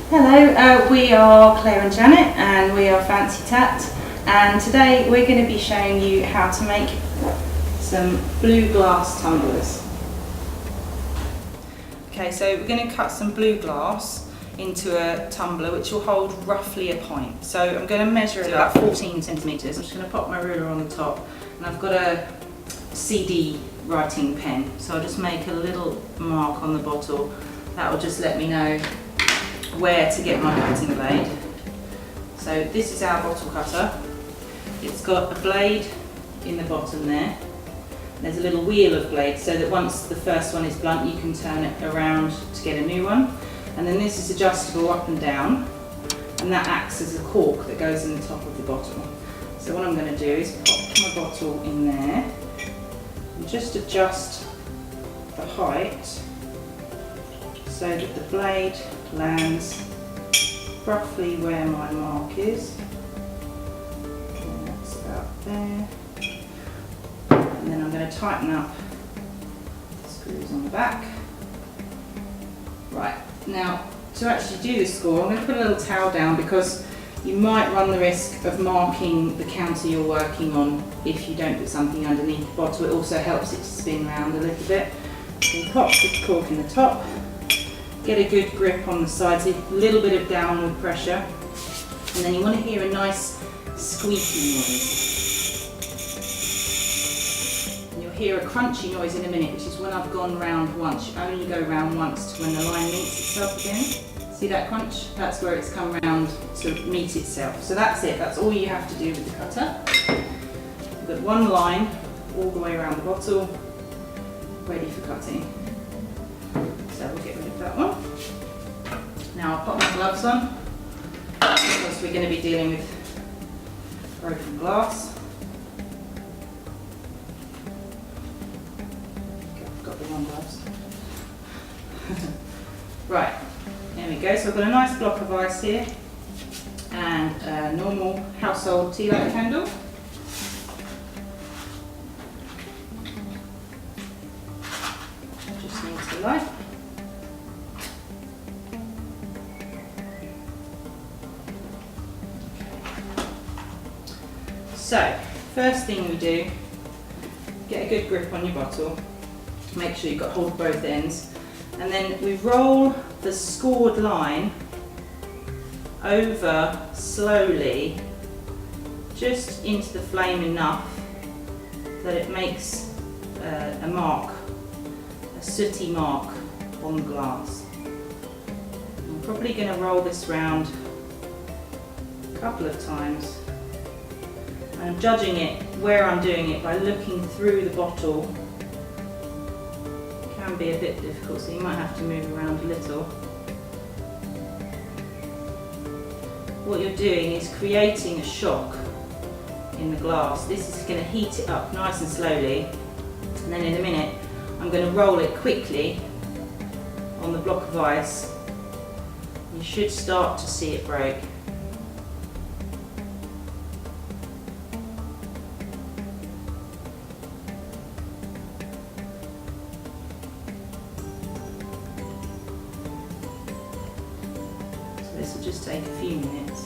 Hello, we are Claire and Janet and we are Fancy Tat, and today we're going to be showing you how to make some blue glass tumblers. Okay, so we're going to cut some blue glass into a tumbler which will hold roughly a pint. So I'm going to measure it about 14 centimetres. I'm just going to pop my ruler on the top, and I've got a CD writing pen, so I'll just make a little mark on the bottle. That will just let me know where to get my cutting blade. So this is our bottle cutter. It's got a blade in the bottom there. There's a little wheel of blades so that once the first one is blunt you can turn it around to get a new one. And then this is adjustable up and down, and that acts as a cork that goes in the top of the bottle. So what I'm going to do is pop my bottle in there and just adjust the height so that the blade lands roughly where my mark is. And that's about there. And then I'm going to tighten up the screws on the back. Right, now to actually do the score, I'm going to put a little towel down because you might run the risk of marking the counter you're working on if you don't put something underneath the bottle. It also helps it to spin round a little bit. You pop the cork in the top. Get a good grip on the sides, a little bit of downward pressure, and then you want to hear a nice squeaky noise. And you'll hear a crunchy noise in a minute, which is when I've gone round once. You only go round once to when the line meets itself again. See that crunch? That's where it's come round to meet itself. So that's it, that's all you have to do with the cutter. You've got one line all the way around the bottle, ready for cutting. So we'll get rid of that one. Now I'll pop my gloves on because we're going to be dealing with broken glass. I've got the wrong gloves. Right, there we go. So I've got a nice block of ice here and a normal household tea light candle. Just needs the light. So, first thing we do, get a good grip on your bottle, make sure you've got hold of both ends, and then we roll the scored line over slowly just into the flame enough that it makes a mark, a sooty mark on the glass. I'm probably going to roll this round a couple of times. I'm judging it where I'm doing it by looking through the bottle. It can be a bit difficult, so you might have to move around a little. What you're doing is creating a shock in the glass. This is going to heat it up nice and slowly, and then in a minute I'm going to roll it quickly on the block of ice. You should start to see it break. This will just take a few minutes.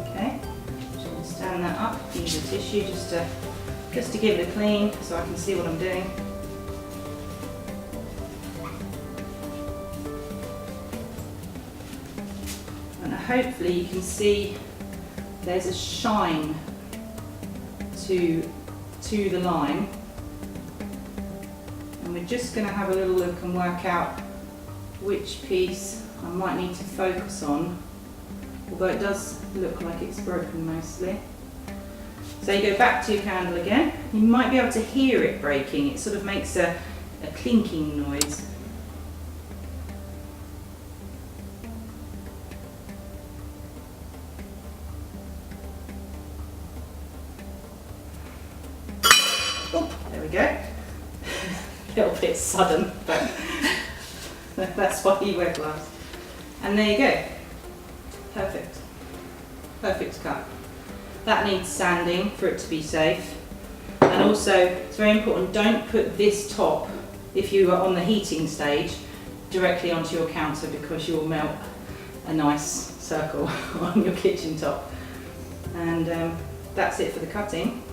Okay, just going to stand that up, use a tissue just to give it a clean so I can see what I'm doing. And hopefully you can see there's a shine to the line. And we're just going to have a little look and work out which piece I might need to focus on, although it does look like it's broken mostly. So you go back to your candle again. You might be able to hear it breaking. It sort of makes a clinking noise. go. A little bit sudden, but that's why you wear gloves. And there you go. Perfect. Perfect cut. That needs sanding for it to be safe. And also, it's very important, don't put this top, if you are on the heating stage, directly onto your counter, because you'll melt a nice circle on your kitchen top. And that's it for the cutting.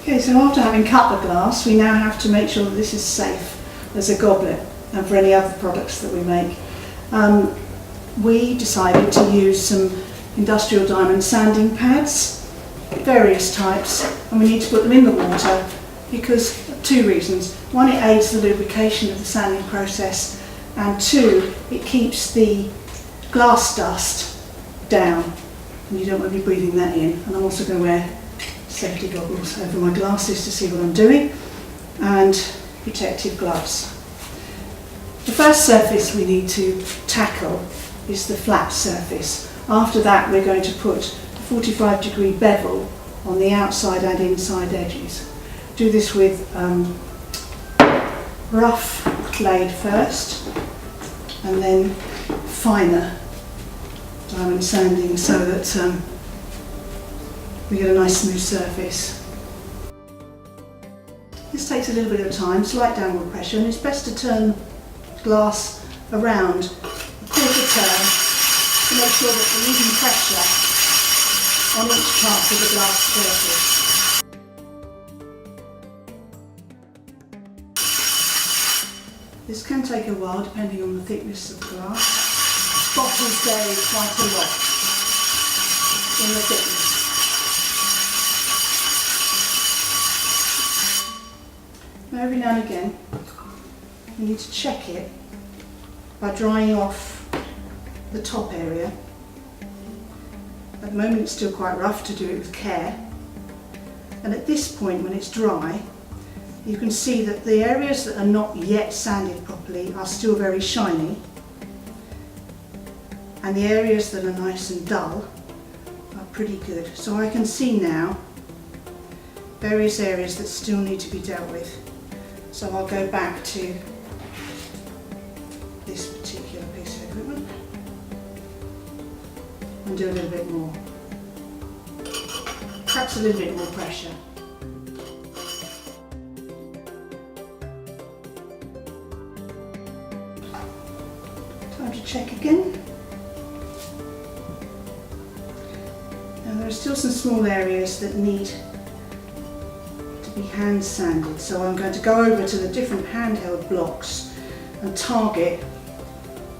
Okay, so after having cut the glass, we now have to make sure that this is safe as a goblet and for any other products that we make. We decided to use some industrial diamond sanding pads, various types, and we need to put them in the water because of two reasons. One, it aids the lubrication of the sanding process, and two, it keeps the glass dust down, and you don't want to be breathing that in. And I'm also going to wear safety goggles over my glasses to see what I'm doing, and protective gloves. The first surface we need to tackle is the flat surface. After that, we're going to put a 45-degree bevel on the outside and inside edges. Do this with rough blade first, and then finer diamond sanding so that we get a nice smooth surface. This takes a little bit of time, slight downward pressure, and it's best to turn glass around a quarter turn to make sure that we're using pressure on each part of the glass surface. This can take a while depending on the thickness of the glass. Bottles vary quite a lot in the thickness. Now every now and again we need to check it by drying off the top area. At the moment it's still quite rough, to do it with care. And at this point, when it's dry, you can see that the areas that are not yet sanded properly are still very shiny, and the areas that are nice and dull are pretty good. So I can see now various areas that still need to be dealt with. So I'll go back to this particular piece of equipment and do a little bit more. Perhaps a little bit more pressure. Time to check again. And there are still some small areas that need to be hand sanded, so I'm going to go over to the different handheld blocks and target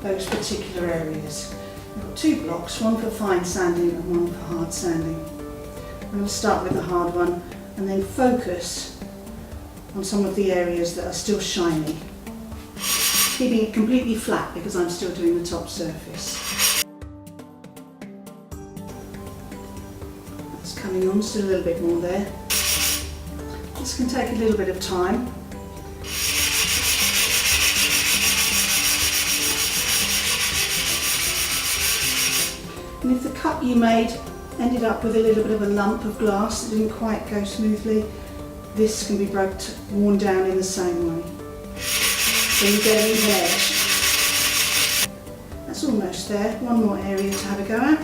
those particular areas. I've got two blocks, one for fine sanding and one for hard sanding. I'm going to start with the hard one and then focus on some of the areas that are still shiny, keeping it completely flat because I'm still doing the top surface. That's coming on, still a little bit more there. This can take a little bit of time. And if the cut you made ended up with a little bit of a lump of glass that didn't quite go smoothly, this can be worn down in the same way. So you get an even edge. That's almost there. One more area to have a go at.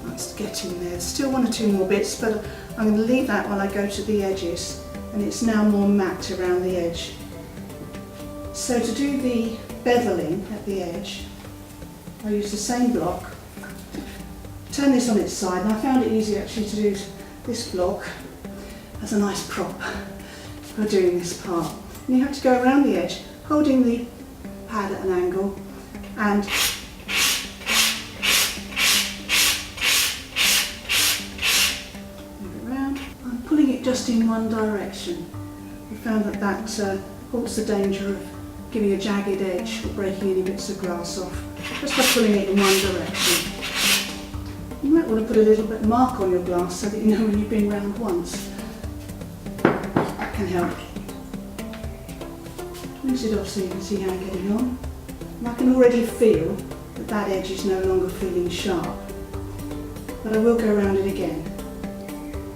That's getting there. Still one or two more bits, but I'm going to leave that while I go to the edges, and it's now more matte around the edge. So to do the beveling at the edge, I use the same block, turn this on its side, and I found it easy actually to do this block as a nice prop for doing this part. And you have to go around the edge, holding the pad at an angle, and move it around. I'm pulling it just in one direction. We found that that halts the danger of giving a jagged edge or breaking any bits of glass off, just by pulling it in one direction. You might want to put a little bit of mark on your glass so that you know when you've been round once. That can help. Rinse it off so you can see how I'm getting on. And I can already feel that that edge is no longer feeling sharp. But I will go around it again.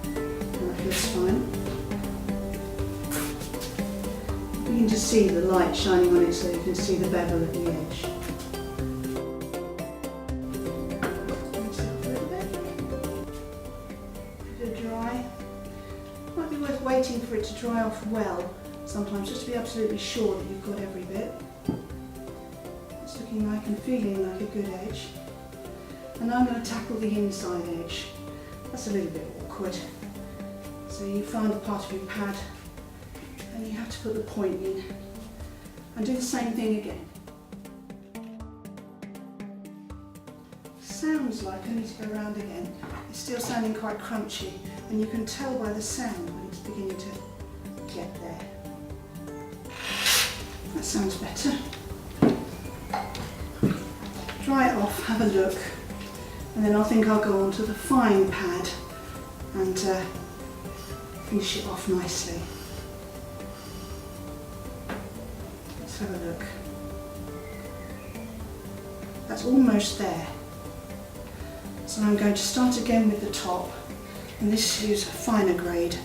And I looks fine. You can just see the light shining on it so you can see the bevel at the edge. Dry. Might be worth waiting for it to dry off well sometimes, just to be absolutely sure that you've got every bit. It's looking like and feeling like a good edge. And now I'm going to tackle the inside edge. That's a little bit awkward. So you find the part of your pad and you have to put the point in and do the same thing again. Sounds like I need to go around again. It's still sounding quite crunchy, and you can tell by the sound when it's beginning to get there. That sounds better. Dry it off, have a look, and then I think I'll go on to the fine pad and finish it off nicely. Let's have a look. That's almost there. So I'm going to start again with the top, and this is a finer grade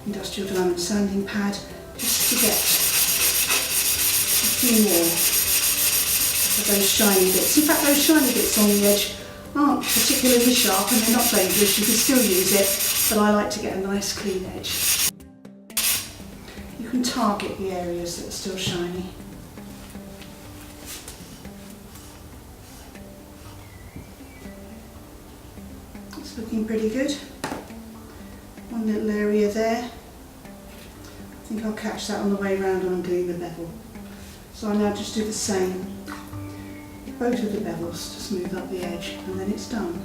industrial diamond sanding pad, just to get a few more of those shiny bits. In fact, those shiny bits on the edge aren't particularly sharp and they're not dangerous, you can still use it, but I like to get a nice clean edge. You can target the areas that are still shiny. It's looking pretty good. One little area there. I think I'll catch that on the way round and undo the bevel. So I'll now just do the same with both of the bevels to smooth up the edge, and then it's done.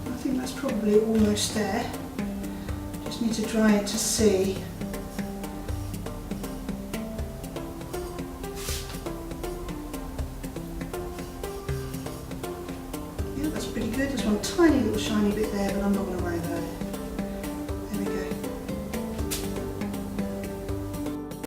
I think that's probably almost there. Just need to dry it to see. Pretty good. There's one tiny little shiny bit there, but I'm not going to worry about it.